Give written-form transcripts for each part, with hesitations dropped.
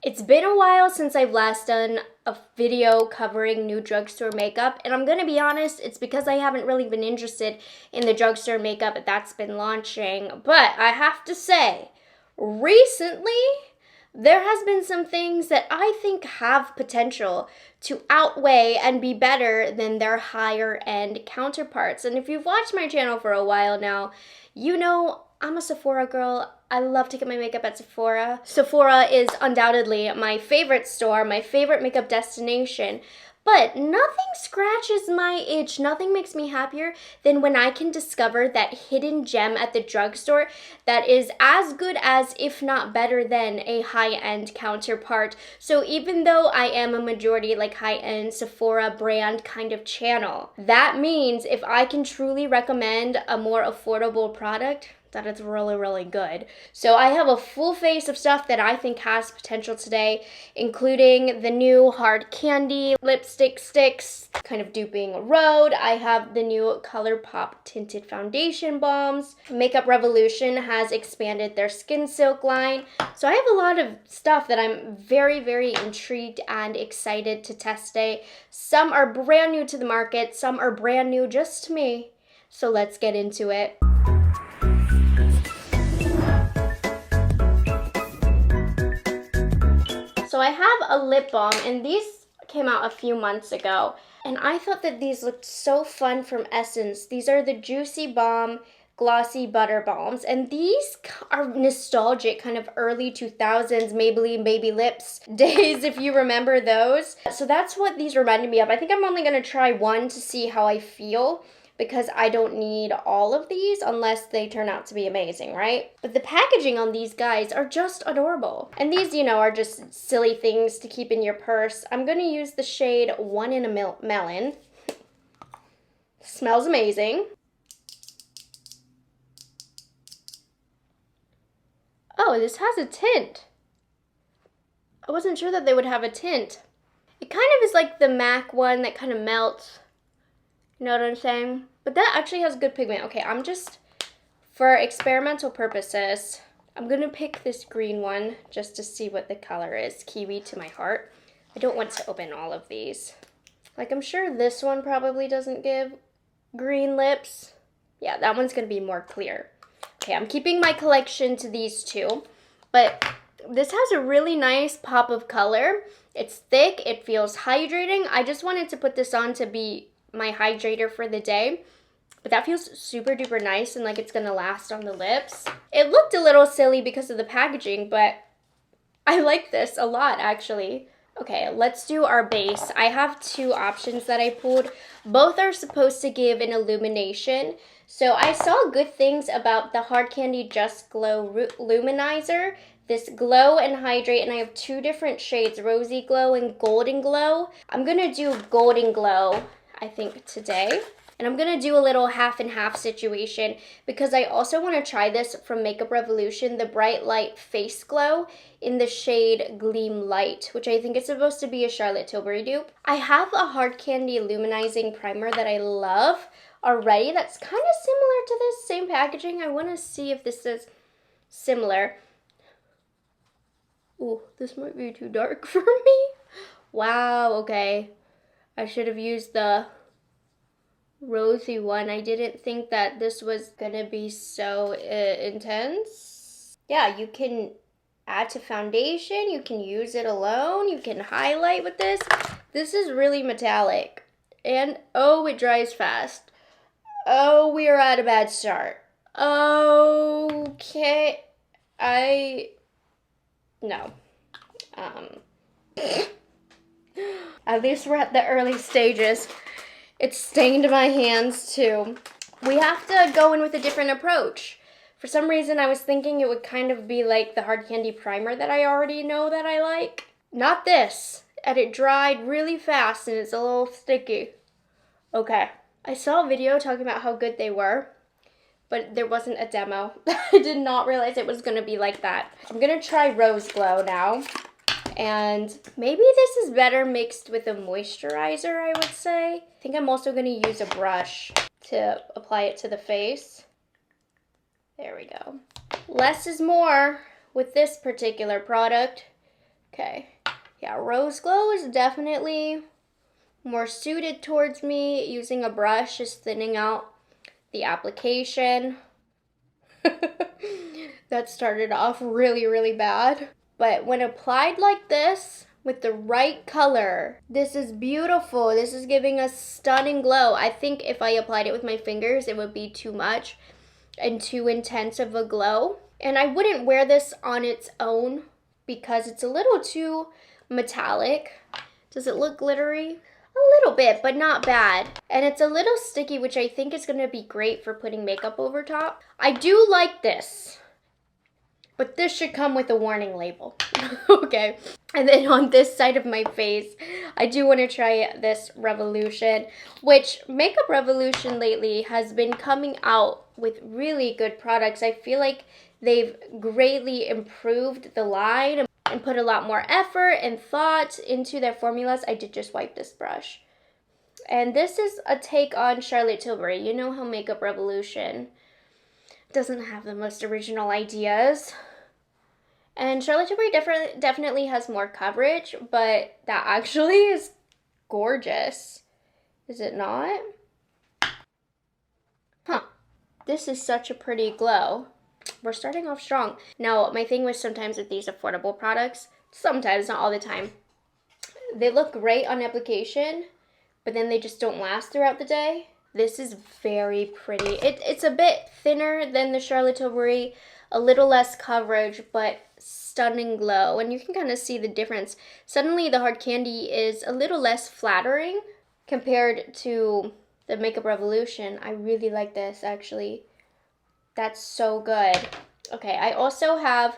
It's been a while since I've last done a video covering new drugstore makeup, and I'm gonna be honest, it's because I haven't really been interested in the drugstore makeup that's been launching. But I have to say, recently, there has been some things that I think have potential to outweigh and be better than their higher end counterparts. And if you've watched my channel for a while now, you know I'm a Sephora girl. I love to get my makeup at Sephora. Sephora is undoubtedly my favorite store, my favorite makeup destination. But nothing scratches my itch, nothing makes me happier than when I can discover that hidden gem at the drugstore that is as good as, if not better than, a high-end counterpart. So even though I am a majority like high-end Sephora brand kind of channel, that means if I can truly recommend a more affordable product, that it's really, really good. So I have a full face of stuff that I think has potential today, including the new hard candy lipstick sticks, kind of duping Rhode. I have the new ColourPop tinted foundation balms. Makeup Revolution has expanded their Skin Silk line. So I have a lot of stuff that I'm very, very intrigued and excited to test today. Some are brand new to the market, some are brand new just to me. So let's get into it. So I have a lip balm, and these came out a few months ago, and I thought that these looked so fun from Essence. These are the Juicy Balm Glossy Butter Balms, and these are nostalgic, kind of early 2000s Maybelline Baby Lips days, if you remember those. So that's what these reminded me of. I think I'm only going to try one to see how I feel, because I don't need all of these unless they turn out to be amazing, right? But the packaging on these guys are just adorable. And these, you know, are just silly things to keep in your purse. I'm gonna use the shade One in a Melon. Smells amazing. Oh, this has a tint. I wasn't sure that they would have a tint. It kind of is like the MAC one that kind of melts. You know what I'm saying? But that actually has good pigment. Okay, I'm just, for experimental purposes, I'm gonna pick this green one just to see what the color is. Kiwi to my heart. I don't want to open all of these. Like, I'm sure this one probably doesn't give green lips. Yeah, that one's gonna be more clear. Okay, I'm keeping my collection to these two, but this has a really nice pop of color. It's thick, it feels hydrating. I just wanted to put this on to be my hydrator for the day, but that feels super duper nice and like it's gonna last on the lips. It looked a little silly because of the packaging, but I like this a lot actually. Okay, let's do our base. I have two options that I pulled. Both are supposed to give an illumination. So I saw good things about the Hard Candy Just Glow Luminizer, this Glow and Hydrate, and I have two different shades, Rosy Glow and Golden Glow. I'm gonna do Golden Glow, I think, today. And I'm gonna do a little half and half situation because I also wanna try this from Makeup Revolution, the Bright Light Face Glow in the shade Gleam Light, which I think is supposed to be a Charlotte Tilbury dupe. I have a Hard Candy Luminizing Primer that I love already that's kind of similar to this, same packaging. I wanna see if this is similar. Ooh, this might be too dark for me. Wow, okay. I should have used the rosy one. I didn't think that this was gonna be so intense. Yeah, you can add to foundation, you can use it alone, you can highlight with this. This is really metallic. And oh, it dries fast. Oh, we are at a bad start. Okay. No. At least we're at the early stages. It's stained my hands too. We have to go in with a different approach. For some reason, I was thinking it would kind of be like the Hard Candy Primer that I already know that I like. Not this. And it dried really fast and it's a little sticky. Okay. I saw a video talking about how good they were, but there wasn't a demo. I did not realize it was gonna be like that. I'm gonna try Rose Glow now. And maybe this is better mixed with a moisturizer, I would say. I think I'm also going to use a brush to apply it to the face. There we go. Less is more with this particular product. Okay. Yeah, Rose Glow is definitely more suited towards me. Using a brush is thinning out the application. That started off really, really bad. But when applied like this, with the right color, this is beautiful. This is giving a stunning glow. I think if I applied it with my fingers, it would be too much and too intense of a glow. And I wouldn't wear this on its own because it's a little too metallic. Does it look glittery? A little bit, but not bad. And it's a little sticky, which I think is gonna be great for putting makeup over top. I do like this, but this should come with a warning label. Okay. And then on this side of my face, I do want to try this Revolution, which Makeup Revolution lately has been coming out with really good products. I feel like they've greatly improved the line and put a lot more effort and thought into their formulas. I did just wipe this brush. And this is a take on Charlotte Tilbury. You know how Makeup Revolution doesn't have the most original ideas. And Charlotte Tilbury definitely has more coverage, but that actually is gorgeous. Is it not? Huh. This is such a pretty glow. We're starting off strong. Now, my thing was sometimes with these affordable products, sometimes, not all the time, they look great on application, but then they just don't last throughout the day. This is very pretty. It's a bit thinner than the Charlotte Tilbury, a little less coverage, but stunning glow. And you can kind of see the difference. Suddenly the hard candy is a little less flattering compared to the Makeup Revolution. I really like this, actually. That's so good. Okay, I also have,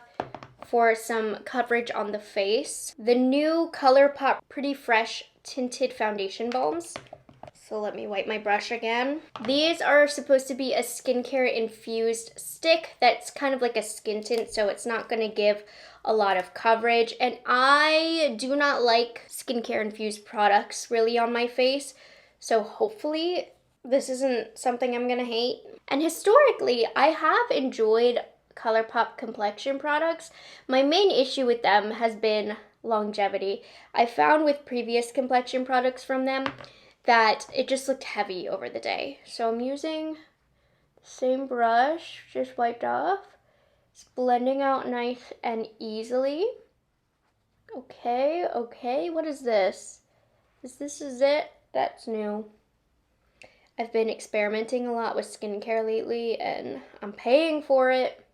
for some coverage on the face, the new ColourPop Pretty Fresh Tinted Foundation Balms. So let me wipe my brush again. These are supposed to be a skincare infused stick that's kind of like a skin tint, so it's not gonna give a lot of coverage. And I do not like skincare infused products really on my face, so hopefully this isn't something I'm gonna hate. And historically, I have enjoyed ColourPop complexion products. My main issue with them has been longevity. I found with previous complexion products from them that it just looked heavy over the day. So I'm using the same brush, just wiped off. It's blending out nice and easily. Okay, what is this? Is it? That's new. I've been experimenting a lot with skincare lately and I'm paying for it.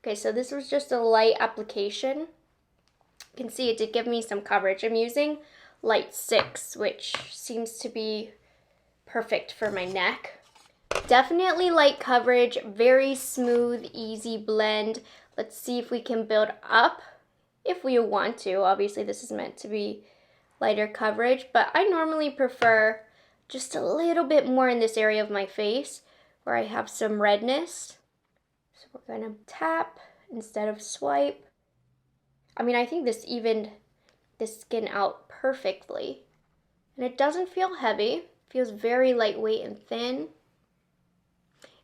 Okay, so this was just a light application. You can see it did give me some coverage. I'm using Light 6, which seems to be perfect for my neck. Definitely light coverage, very smooth, easy blend. Let's see if we can build up if we want to. Obviously, this is meant to be lighter coverage, but I normally prefer just a little bit more in this area of my face where I have some redness. So we're gonna tap instead of swipe. I mean, I think this evened the skin out perfectly. And it doesn't feel heavy. It feels very lightweight and thin.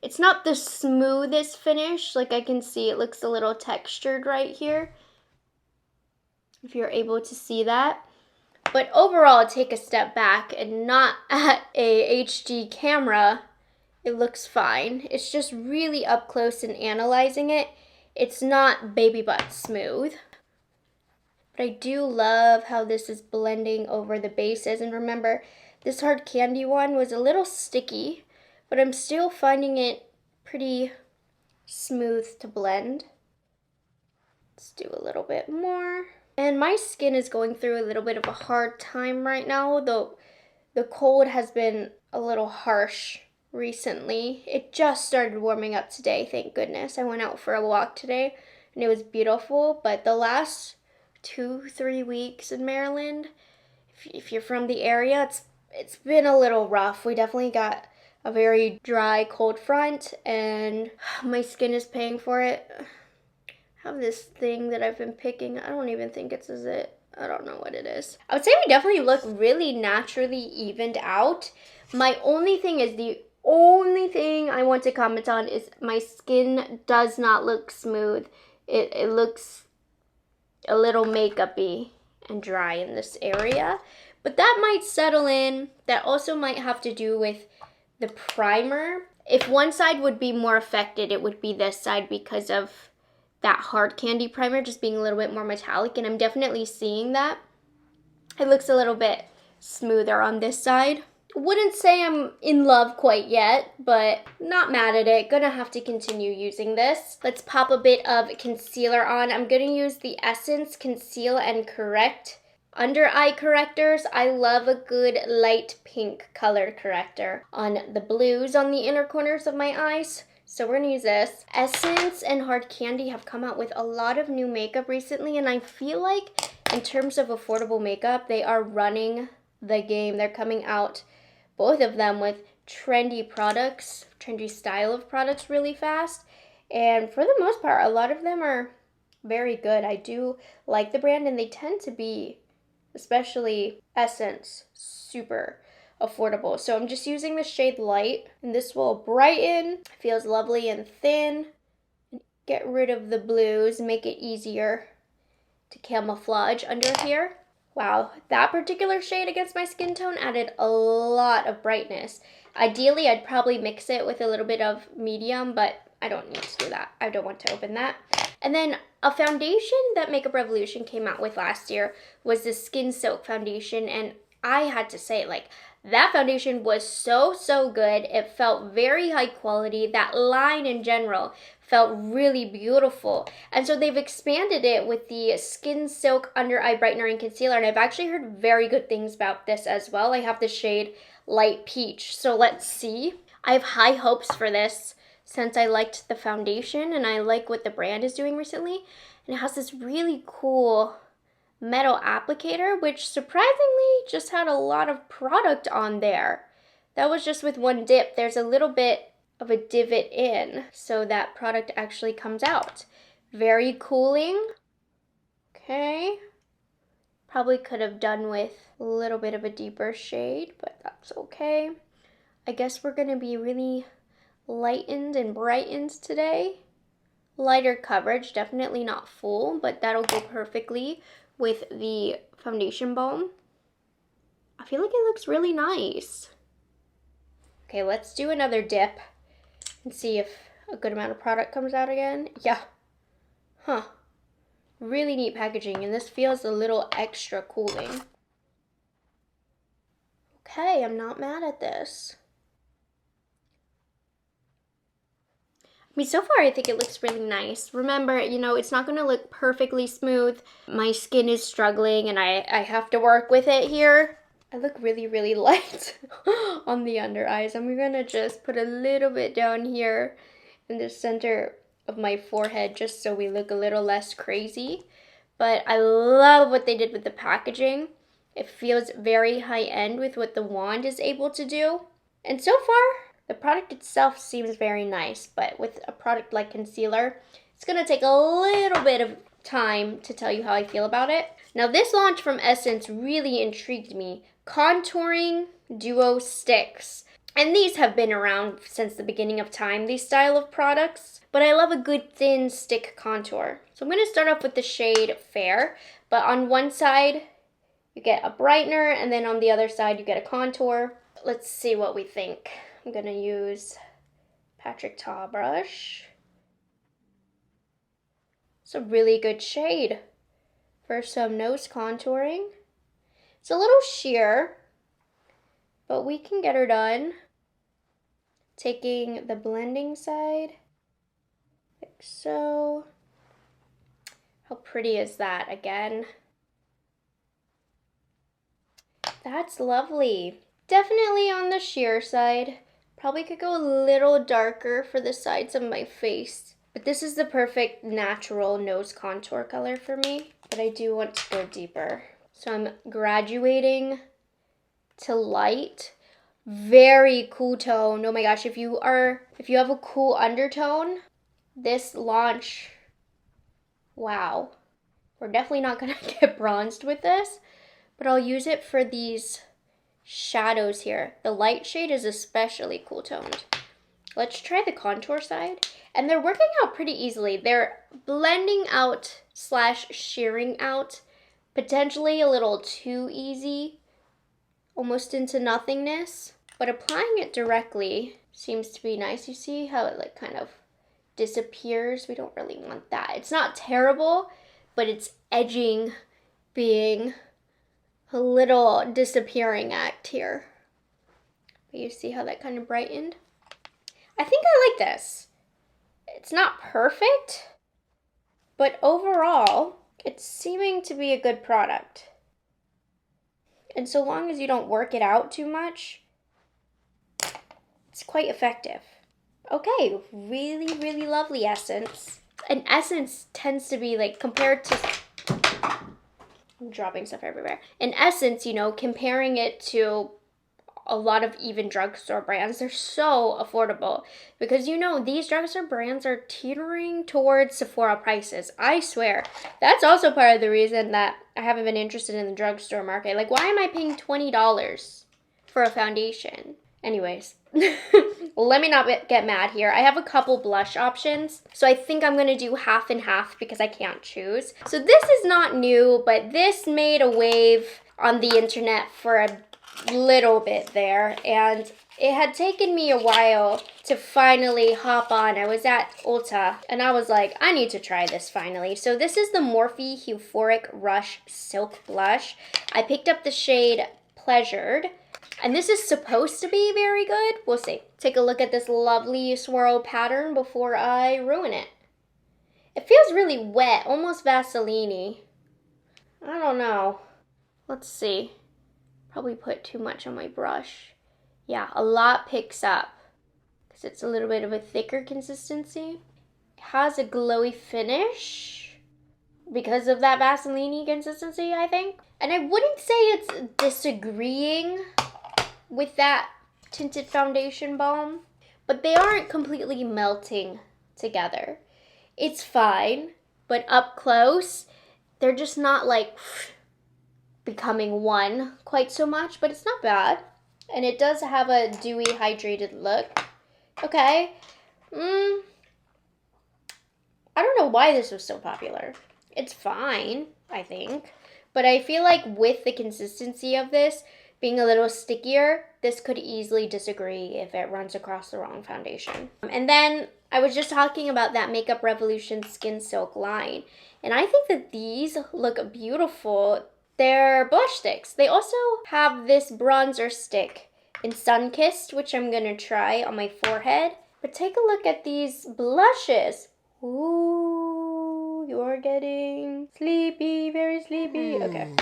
It's not the smoothest finish. Like I can see it looks a little textured right here, if you're able to see that. But overall, take a step back and not at a HD camera, it looks fine. It's just really up close and analyzing it. It's not baby butt smooth. But I do love how this is blending over the bases. And remember, this hard candy one was a little sticky, but I'm still finding it pretty smooth to blend. Let's do a little bit more. And my skin is going through a little bit of a hard time right now, though the cold has been a little harsh recently. It just started warming up today, thank goodness. I went out for a walk today and it was beautiful, but the last 2-3 weeks in Maryland, if you're from the area, it's been a little rough. We definitely got a very dry cold front and my skin is paying for it. I have this thing that I've been picking. I don't even think it's a zit. I don't know what it is. I would say we definitely look really naturally evened out. My only thing is, the only thing I want to comment on is my skin does not look smooth. It looks a little makeup-y and dry in this area. But that might settle in. That also might have to do with the primer. If one side would be more affected, it would be this side because of that hard candy primer just being a little bit more metallic, and I'm definitely seeing that. It looks a little bit smoother on this side. Wouldn't say I'm in love quite yet, but not mad at it. Gonna have to continue using this. Let's pop a bit of concealer on. I'm gonna use the Essence Conceal and Correct under eye correctors. I love a good light pink color corrector on the blues on the inner corners of my eyes. So we're gonna use this. Essence and Hard Candy have come out with a lot of new makeup recently, and I feel like in terms of affordable makeup, they are running the game. They're coming out, both of them, with trendy products, trendy style of products really fast. And for the most part, a lot of them are very good. I do like the brand, and they tend to be, especially Essence, super affordable. So I'm just using the shade Light, and this will brighten, feels lovely and thin, get rid of the blues, make it easier to camouflage under here. Wow, that particular shade against my skin tone added a lot of brightness. Ideally, I'd probably mix it with a little bit of medium, but I don't need to do that. I don't want to open that. And then a foundation that Makeup Revolution came out with last year was the Skin Silk foundation, and I had to say, like, that foundation was so good. It felt very high quality. That line in general felt really beautiful. And so they've expanded it with the Skin Silk Under Eye Brightener and Concealer, and I've actually heard very good things about this as well. I have the shade Light Peach, so let's see. I have high hopes for this since I liked the foundation and I like what the brand is doing recently. And it has this really cool metal applicator, which surprisingly just had a lot of product on there. That was just with one dip. There's a little bit of a divot in, so that product actually comes out. Very cooling. Okay. Probably could have done with a little bit of a deeper shade, but that's okay. I guess we're gonna be really lightened and brightened today. Lighter coverage, definitely not full, but that'll go perfectly with the foundation balm. I feel like it looks really nice. Okay, let's do another dip and see if a good amount of product comes out again. Yeah. Huh. Really neat packaging, and this feels a little extra cooling. Okay, I'm not mad at this. I mean, so far I think it looks really nice. Remember, you know, it's not going to look perfectly smooth. My skin is struggling and I have to work with it here. I look really light on the under eyes. I'm going to just put a little bit down here in the center of my forehead just so we look a little less crazy. But I love what they did with the packaging. It feels very high-end with what the wand is able to do. And so far, the product itself seems very nice, but with a product like concealer, it's gonna take a little bit of time to tell you how I feel about it. Now, this launch from Essence really intrigued me. Contouring Duo Sticks. And these have been around since the beginning of time, these style of products. But I love a good thin stick contour. So I'm gonna start off with the shade Fair, but on one side, you get a brightener, and then on the other side, you get a contour. Let's see what we think. I'm gonna use Patrick Ta brush. It's a really good shade for some nose contouring. It's a little sheer, but we can get her done. Taking the blending side, like so. How pretty is that again? That's lovely. Definitely on the sheer side. Probably could go a little darker for the sides of my face. But this is the perfect natural nose contour color for me. But I do want to go deeper. So I'm graduating to light. Very cool tone. Oh my gosh, if you have a cool undertone, this launch, wow. We're definitely not gonna get bronzed with this, but I'll use it for these shadows here. The light shade is especially cool toned. Let's try the contour side. And they're working out pretty easily. They're blending out slash shearing out potentially a little too easy, almost into nothingness. But applying it directly seems to be nice. You see how it like kind of disappears? We don't really want that. It's not terrible, but it's edging being a little disappearing act here. But you see how that kind of brightened? I think I like this. It's not perfect, but overall, it's seeming to be a good product. And so long as you don't work it out too much, it's quite effective. Okay, really, really lovely essence. And essence tends to be like, compared to, I'm dropping stuff everywhere. In essence, you know, comparing it to a lot of even drugstore brands, they're so affordable because, you know, these drugstore brands are teetering towards Sephora prices. I swear. That's also part of the reason that I haven't been interested in the drugstore market. Like, why am I paying $20 for a foundation? Anyways, let me not get mad here. I have a couple blush options, so I think I'm gonna do half and half because I can't choose. So this is not new, but this made a wave on the internet for a little bit there, and it had taken me a while to finally hop on. I was at Ulta and I was like, I need to try this finally. So this is the Morphe Euphoric Rush Silk Blush. I picked up the shade Pleasured, and this is supposed to be very good. We'll see. Take a look at this lovely swirl pattern before I ruin it. It feels really wet, almost Vaseline-y. I don't know. Let's see. Probably put too much on my brush. Yeah, a lot picks up because it's a little bit of a thicker consistency. It has a glowy finish because of that Vaseline consistency, I think. And I wouldn't say it's disagreeing with that Tinted foundation balm, but they aren't completely melting together. It's fine, but up close, they're just not like becoming one quite so much, but it's not bad. And it does have a dewy, hydrated look. Okay. I don't know why this was so popular. It's fine, I think. But I feel like with the consistency of this being a little stickier, this could easily disagree if it runs across the wrong foundation. And then I was just talking about that Makeup Revolution Skin Silk line. And I think that these look beautiful. They're blush sticks. They also have this bronzer stick in Sunkissed, which I'm gonna try on my forehead. But take a look at these blushes. Ooh, you're getting sleepy, very sleepy. Okay.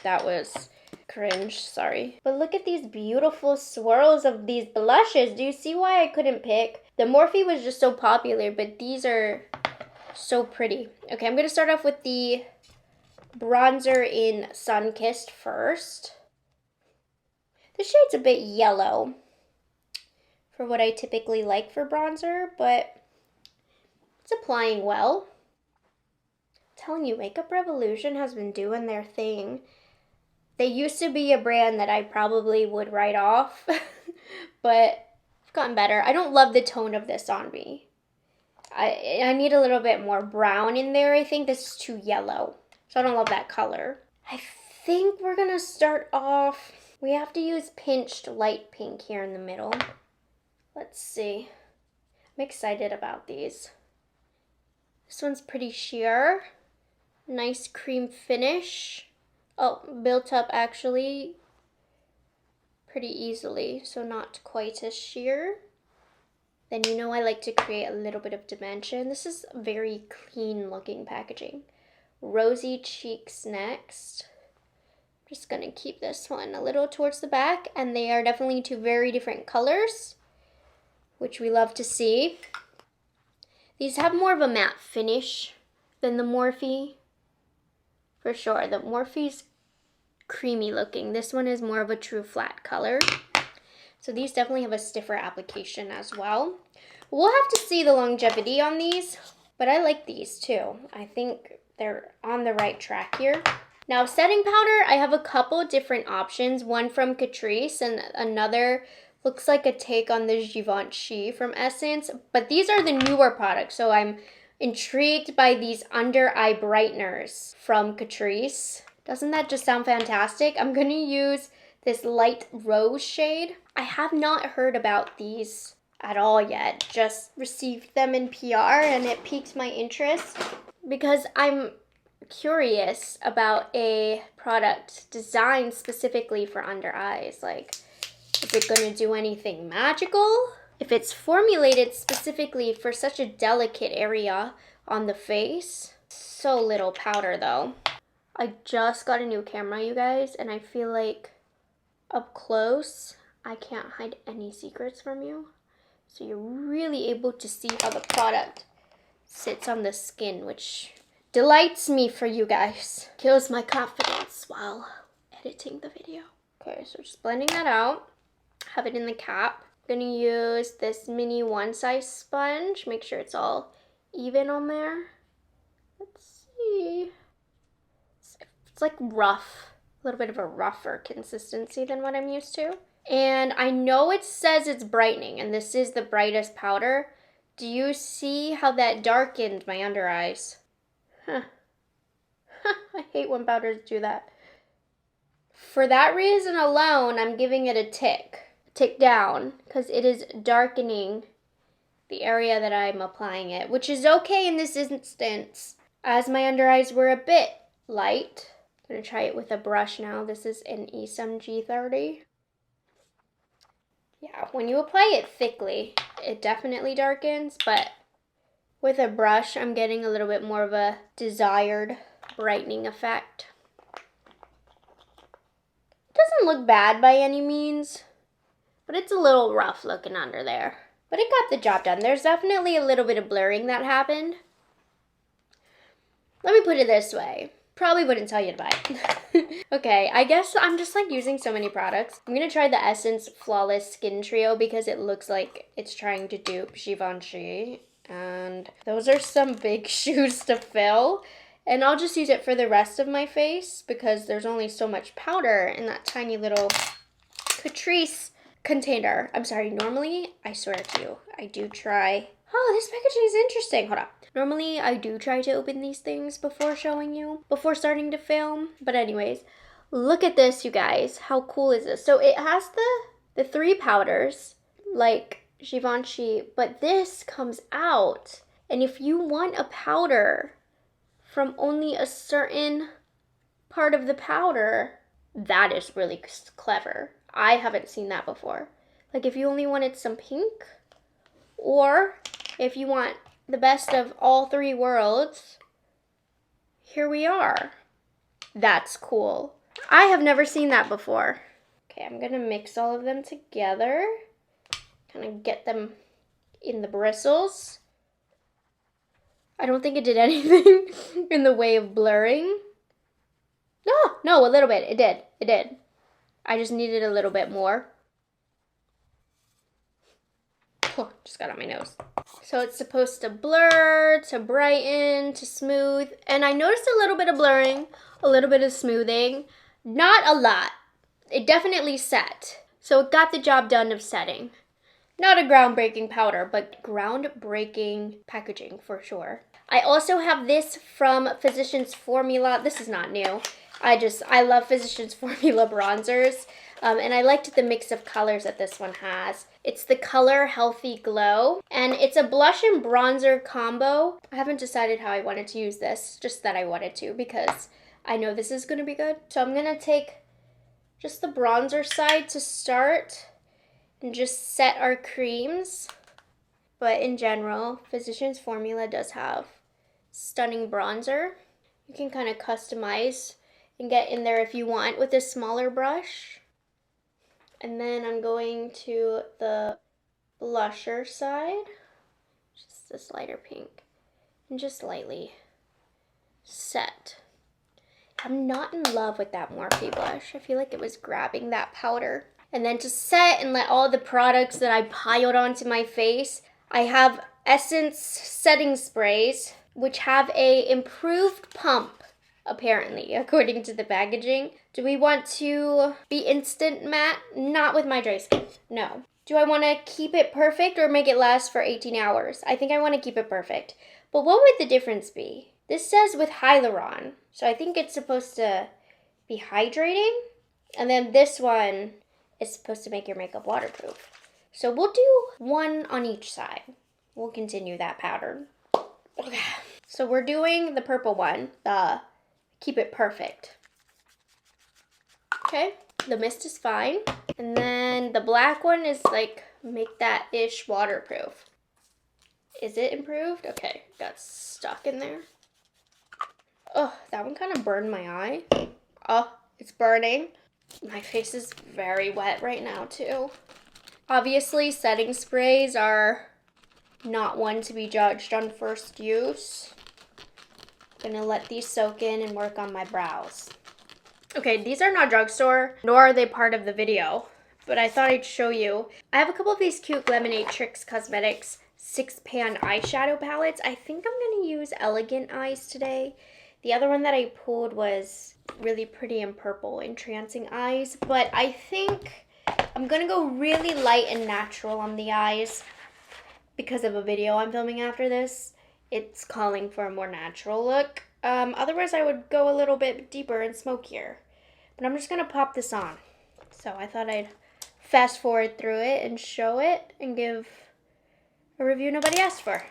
That was cringe, sorry. But look at these beautiful swirls of these blushes. Do you see why I couldn't pick? The Morphe was just so popular, but these are so pretty. Okay, I'm gonna start off with the bronzer in Sunkissed first. The shade's a bit yellow for what I typically like for bronzer, but it's applying well. I'm telling you, Makeup Revolution has been doing their thing. They used to be a brand that I probably would write off, but I've gotten better. I don't love the tone of this on me. I need a little bit more brown in there. I think this is too yellow. So I don't love that color. I think we're gonna start off, we have to use Pinched Light Pink here in the middle. Let's see. I'm excited about these. This one's pretty sheer. Nice cream finish. Oh, built up actually pretty easily, so not quite as sheer. Then you know I like to create a little bit of dimension. This is very clean looking packaging. Rosy Cheeks next. I'm just gonna keep this one a little towards the back, and they are definitely two very different colors, which we love to see. These have more of a matte finish than the Morphe, for sure. The Morphe's creamy looking. This one is more of a true flat color. So these definitely have a stiffer application as well. We'll have to see the longevity on these, but I like these too. I think they're on the right track here. Now, setting powder, I have a couple different options, one from Catrice and another Looks like a take on the Givenchy from Essence, but these are the newer products, so I'm intrigued by these under eye brighteners from Catrice. Doesn't that just sound fantastic? I'm gonna use this light rose shade. I have not heard about these at all yet, just received them in PR and it piqued my interest because I'm curious about a product designed specifically for under eyes. Like, is it gonna do anything magical? If it's formulated specifically for such a delicate area on the face. So little powder though. I just got a new camera, you guys, and I feel like up close, I can't hide any secrets from you. So you're really able to see how the product sits on the skin, which delights me for you guys. Kills my confidence while editing the video. Okay, so just blending that out. Have it in the cap. I'm gonna use this mini one size sponge. Make sure it's all even on there. Let's see. It's like rough. A little bit of a rougher consistency than what I'm used to. And I know it says it's brightening, and this is the brightest powder. Do you see how that darkened my under eyes? Huh. I hate when powders do that. For that reason alone, I'm giving it a tick down, because it is darkening the area that I'm applying it, which is okay in this instance, as my under eyes were a bit light. I'm gonna try it with a brush now. This is an Esam G30. Yeah, when you apply it thickly, it definitely darkens, but with a brush, I'm getting a little bit more of a desired brightening effect. It doesn't look bad by any means, but it's a little rough looking under there. But it got the job done. There's definitely a little bit of blurring that happened. Let me put it this way. Probably wouldn't tell you to buy it. Okay, I guess I'm just like using so many products. I'm gonna try the Essence Flawless Skin Trio because it looks like it's trying to dupe Givenchy. And those are some big shoes to fill. And I'll just use it for the rest of my face because there's only so much powder in that tiny little Catrice container. I'm sorry, normally, I swear to you, I do try. Oh, this packaging is interesting. Hold on. Normally, I do try to open these things before showing you, before starting to film. But anyways, look at this, you guys. How cool is this? So it has the 3 powders, like Givenchy, but this comes out. And if you want a powder from only a certain part of the powder, that is really clever. I haven't seen that before. Like if you only wanted some pink, or if you want the best of all 3 worlds, here we are. That's cool. I have never seen that before. Okay, I'm gonna mix all of them together. Kind of get them in the bristles. I don't think it did anything in the way of blurring. No, a little bit. It did. I just needed a little bit more. Oh, just got on my nose. So it's supposed to blur, to brighten, to smooth. And I noticed a little bit of blurring, a little bit of smoothing. Not a lot. It definitely set. So it got the job done of setting. Not a groundbreaking powder, but groundbreaking packaging for sure. I also have this from Physicians Formula. This is not new. I love Physicians Formula bronzers. And I liked the mix of colors that this one has. It's the Color Healthy Glow. And it's a blush and bronzer combo. I haven't decided how I wanted to use this. Just that I wanted to because I know this is going to be good. So I'm going to take just the bronzer side to start and just set our creams. But in general, Physicians Formula does have stunning bronzer. You can kind of customize and get in there if you want with a smaller brush. And then I'm going to the blusher side, just this lighter pink, and just lightly set. I'm not in love with that Morphe blush. I feel like it was grabbing that powder. And then to set and let all the products that I piled onto my face, I have Essence setting sprays, which have a improved pump, apparently, according to the packaging. Do we want to be instant matte? Not with my dry skin, no. Do I want to keep it perfect or make it last for 18 hours? I think I want to keep it perfect. But what would the difference be? This says with hyaluron, so I think it's supposed to be hydrating. And then this one is supposed to make your makeup waterproof. So we'll do one on each side. We'll continue that pattern. Okay. So we're doing the purple one, the keep it perfect. Okay, the mist is fine. And then the black one is like, make that ish waterproof. Is it improved? Okay, got stuck in there. Oh, that one kind of burned my eye. Oh, it's burning. My face is very wet right now too. Obviously, setting sprays are not one to be judged on first use. I'm gonna let these soak in and work on my brows. Okay, these are not Drugstore, nor are they part of the video, but I thought I'd show you. I have a couple of these cute Lemonade Cosmetics 6-pan eyeshadow palettes. I think I'm gonna use Elegant Eyes today. The other one that I pulled was really pretty and purple, Entrancing Eyes, but I think I'm gonna go really light and natural on the eyes because of a video I'm filming after this. It's calling for a more natural look. Otherwise, I would go a little bit deeper and smokier. But I'm just going to pop this on. So I thought I'd fast forward through it and show it and give a review nobody asked for.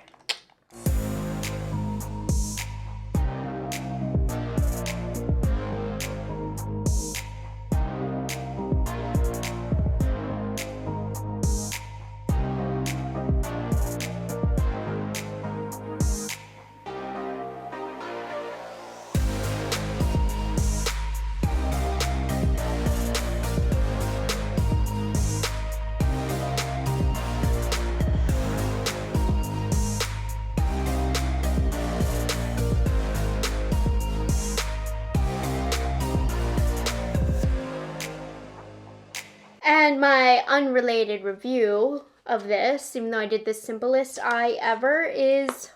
And my unrelated review of this, even though I did the simplest eye ever, is,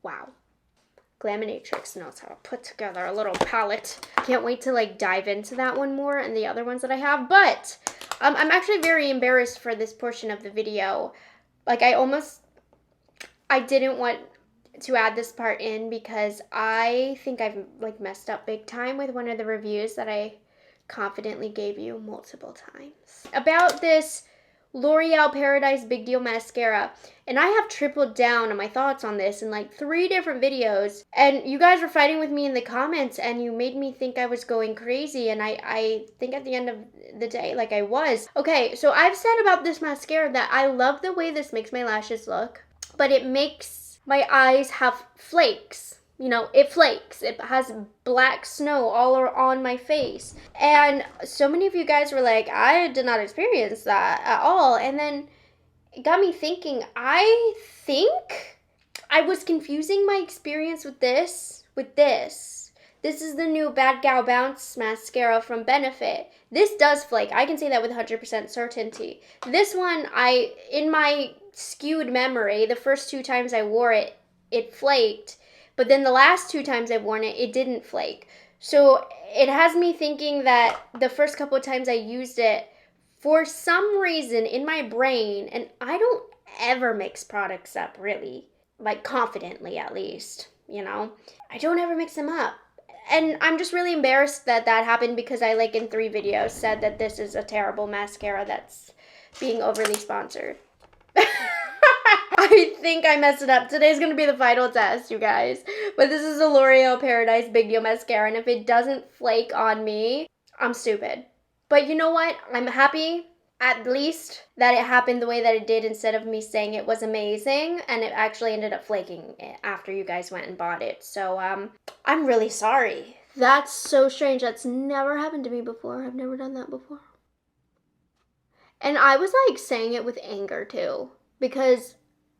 wow. Glaminatrix knows how to put together a little palette. Can't wait to like dive into that one more and the other ones that I have. But I'm actually very embarrassed for this portion of the video. Like I didn't want to add this part in because I think I've like messed up big time with one of the reviews that I confidently gave you multiple times about this L'Oreal Paradise Big Deal Mascara. And I have tripled down on my thoughts on this in like 3 different videos. And you guys were fighting with me in the comments and you made me think I was going crazy. And I think at the end of the day, like I was. Okay, so I've said about this mascara that I love the way this makes my lashes look, but it makes my eyes have flakes. You know, it flakes. It has black snow all on my face. And so many of you guys were like, I did not experience that at all. And then it got me thinking, I think I was confusing my experience with this with this. This is the new Bad Gal Bounce mascara from Benefit. This does flake. I can say that with 100% certainty. This one, in my skewed memory, the first 2 times I wore it, it flaked. But then the last 2 times I've worn it, it didn't flake. So it has me thinking that the first couple of times I used it, for some reason in my brain, and I don't ever mix products up really, like confidently at least, you know. I don't ever mix them up. And I'm just really embarrassed that that happened because I like in 3 videos said that this is a terrible mascara that's being overly sponsored. I think I messed it up. Today's going to be the final test, you guys. But this is the L'Oreal Paradise Big Deal Mascara. And if it doesn't flake on me, I'm stupid. But you know what? I'm happy at least that it happened the way that it did instead of me saying it was amazing. And it actually ended up flaking after you guys went and bought it. So I'm really sorry. That's so strange. That's never happened to me before. I've never done that before. And I was like saying it with anger too. Because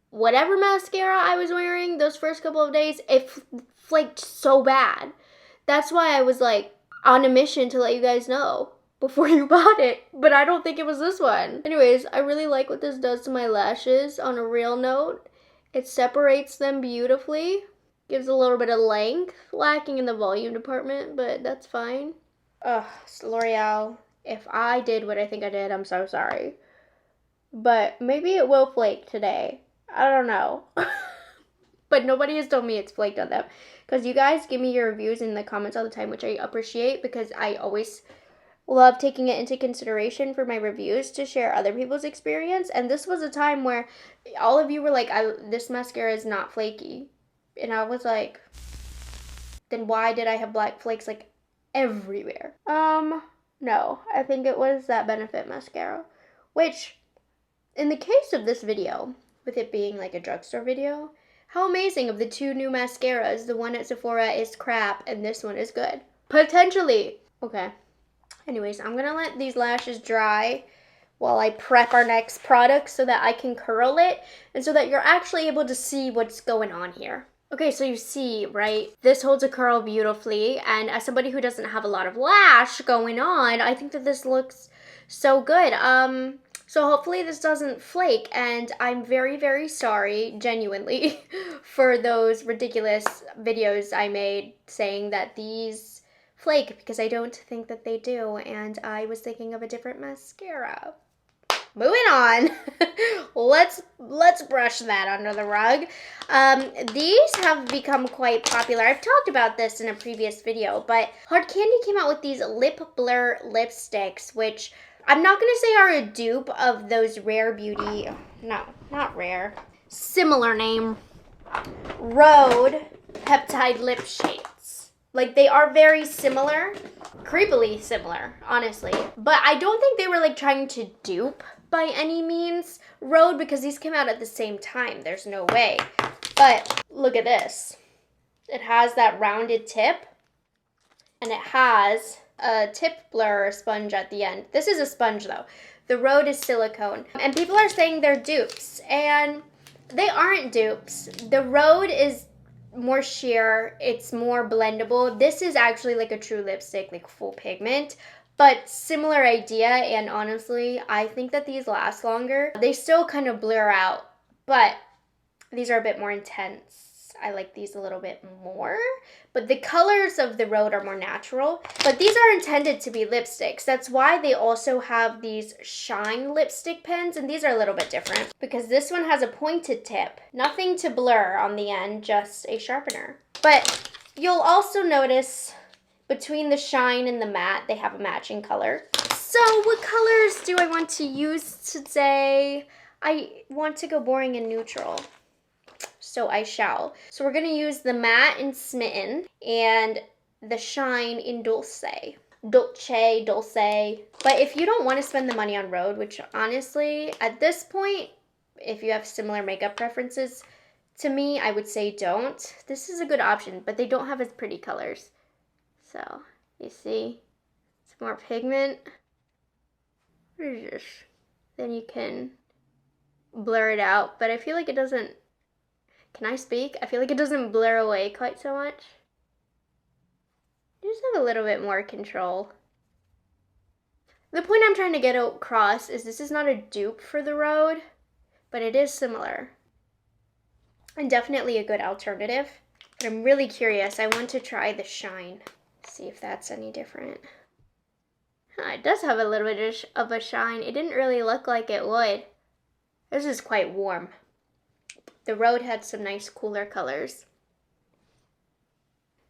whatever mascara I was wearing those first couple of days, it flaked so bad. That's why I was like on a mission to let you guys know before you bought it. But I don't think it was this one. Anyways, I really like what this does to my lashes on a real note. It separates them beautifully. Gives a little bit of length, lacking in the volume department, but that's fine. Ugh, L'Oreal, if I did what I think I did, I'm so sorry. but maybe it will flake today. I don't know. But nobody has told me it's flaked on them. Because you guys give me your reviews in the comments all the time, which I appreciate because I always love taking it into consideration for my reviews to share other people's experience. And this was a time where all of you were like, this mascara is not flaky. And I was like, then why did I have black flakes like everywhere? No, I think it was that Benefit mascara. Which, in the case of this video, with it being like a drugstore video, how amazing of the two new mascaras. The one at Sephora is crap and this one is good. Potentially. Okay. Anyways, I'm gonna let these lashes dry while I prep our next product so that I can curl it and so that you're actually able to see what's going on here. Okay, so you see, right? This holds a curl beautifully, and as somebody who doesn't have a lot of lash going on, I think that this looks so good. So hopefully this doesn't flake, and I'm very, very sorry, genuinely, for those ridiculous videos I made saying that these flake, because I don't think that they do, and I was thinking of a different mascara. Moving on, let's brush that under the rug. These have become quite popular. I've talked about this in a previous video, but Hard Candy came out with these lip blur lipsticks, which I'm not going to say are a dupe of those Rare Beauty, no, not Rare, similar name, Rhode Peptide Lip Shades. Like, they are very similar, creepily similar, honestly. But I don't think they were, like, trying to dupe by any means Rhode, because these came out at the same time. There's no way. But look at this. It has that rounded tip, and it has a tip blur sponge at the end. This is a sponge though. The Rhode is silicone. And people are saying they're dupes, and they aren't dupes. The Rhode is more sheer, it's more blendable. This is actually like a true lipstick, like full pigment, but similar idea. And honestly, I think that these last longer. They still kind of blur out, but these are a bit more intense. I like these a little bit more, but the colors of the Rhode are more natural. But these are intended to be lipsticks. That's why they also have these shine lipstick pens, and these are a little bit different because this one has a pointed tip. Nothing to blur on the end, just a sharpener. But you'll also notice between the shine and the matte, they have a matching color. So what colors do I want to use today? I want to go boring and neutral. So I shall. So we're going to use the matte in Smitten and the shine in Dulce. Dulce. But if you don't want to spend the money on Rhode, which honestly, at this point, if you have similar makeup preferences to me, I would say don't. This is a good option, but they don't have as pretty colors. So, you see, it's more pigment. What is this? Then you can blur it out, but I feel like it doesn't. Can I speak? I feel like it doesn't blur away quite so much. You just have a little bit more control. The point I'm trying to get across is this is not a dupe for the Rhode, but it is similar. And definitely a good alternative. But I'm really curious. I want to try the shine. See if that's any different. It does have a little bit of a shine. It didn't really look like it would. This is quite warm. The Rhode had some nice cooler colors.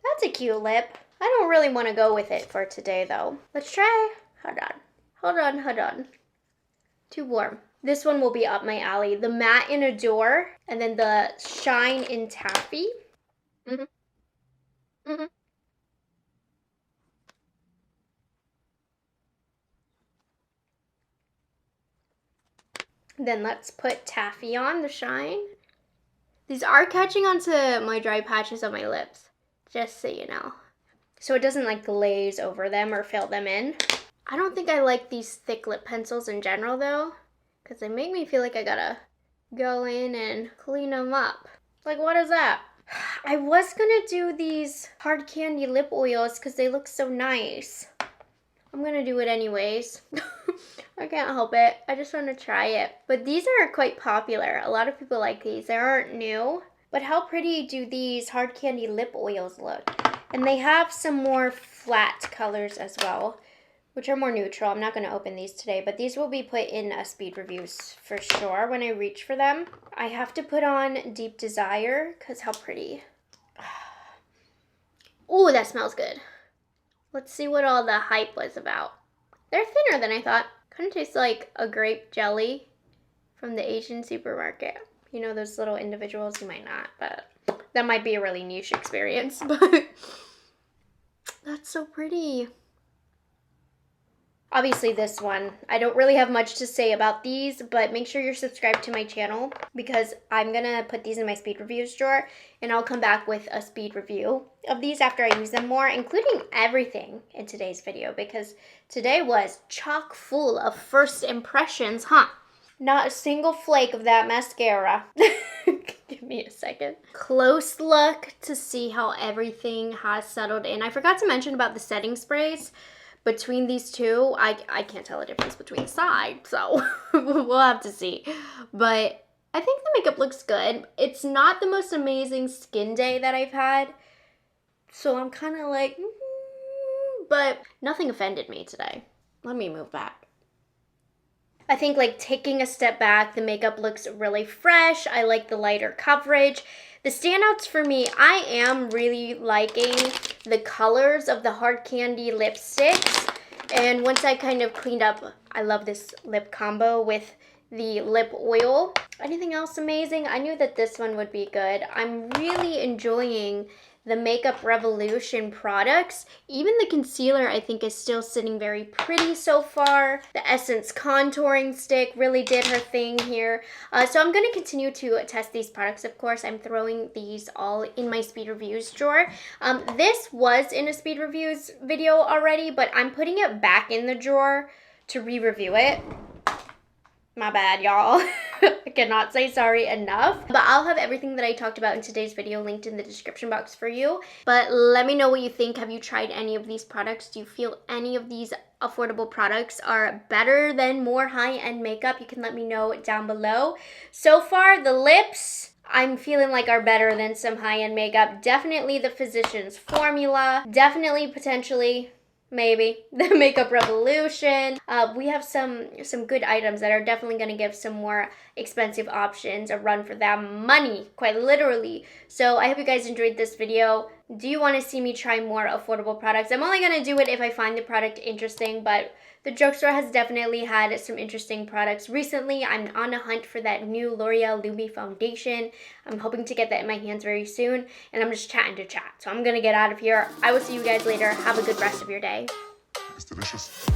That's a cute lip. I don't really want to go with it for today though. Let's try. Hold on. Too warm. This one will be up my alley. The matte in Adore and then the shine in Taffy. Then let's put Taffy on, the shine. These are catching onto my dry patches on my lips, just so you know. So it doesn't like glaze over them or fill them in. I don't think I like these thick lip pencils in general though, because they make me feel like I gotta go in and clean them up. Like, what is that? I was gonna do these Hard Candy lip oils because they look so nice. I'm gonna do it anyways. I can't help it. I just want to try it. But these are quite popular. A lot of people like these. They aren't new. But how pretty do these Hard Candy lip oils look? And they have some more flat colors as well, which are more neutral. I'm not going to open these today, but these will be put in speed reviews for sure when I reach for them. I have to put on Deep Desire because how pretty. Ooh, that smells good. Let's see what all the hype was about. They're thinner than I thought. Kind of tastes like a grape jelly from the Asian supermarket. You know those little individuals? You might not, but that might be a really niche experience. But that's so pretty. Obviously this one, I don't really have much to say about these, but make sure you're subscribed to my channel because I'm gonna put these in my speed reviews drawer and I'll come back with a speed review of these after I use them more, including everything in today's video because today was chock full of first impressions, huh? Not a single flake of that mascara. Give me a second. Close look to see how everything has settled in. I forgot to mention about the setting sprays. Between these two, I can't tell the difference between the sides, so we'll have to see. But I think the makeup looks good. It's not the most amazing skin day that I've had, so I'm kind of like, but nothing offended me today. Let me move back. I think like taking a step back, the makeup looks really fresh. I like the lighter coverage. The standouts for me, I am really liking the colors of the Hard Candy lipsticks. And once I kind of cleaned up, I love this lip combo with the lip oil. Anything else amazing? I knew that this one would be good. I'm really enjoying the Makeup Revolution products. Even the concealer I think is still sitting very pretty so far. The Essence contouring stick really did her thing here. So I'm gonna continue to test these products, of course. I'm throwing these all in my speed reviews drawer. This was in a speed reviews video already, but I'm putting it back in the drawer to re-review it. My bad, y'all. I cannot say sorry enough. But I'll have everything that I talked about in today's video linked in the description box for you. But let me know what you think. Have you tried any of these products? Do you feel any of these affordable products are better than more high-end makeup? You can let me know down below. So far, the lips, I'm feeling like are better than some high-end makeup. Definitely the Physicians Formula. Definitely, potentially, maybe the Makeup Revolution. We have some good items that are definitely going to give some more expensive options a run for their money, quite literally. So I hope you guys enjoyed this video. Do you want to see me try more affordable products? I'm only going to do it if I find the product interesting, but the drugstore has definitely had some interesting products recently. I'm on a hunt for that new L'Oreal Lumi foundation. I'm hoping to get that in my hands very soon, and I'm just chatting to chat. So I'm going to get out of here. I will see you guys later. Have a good rest of your day. It's delicious.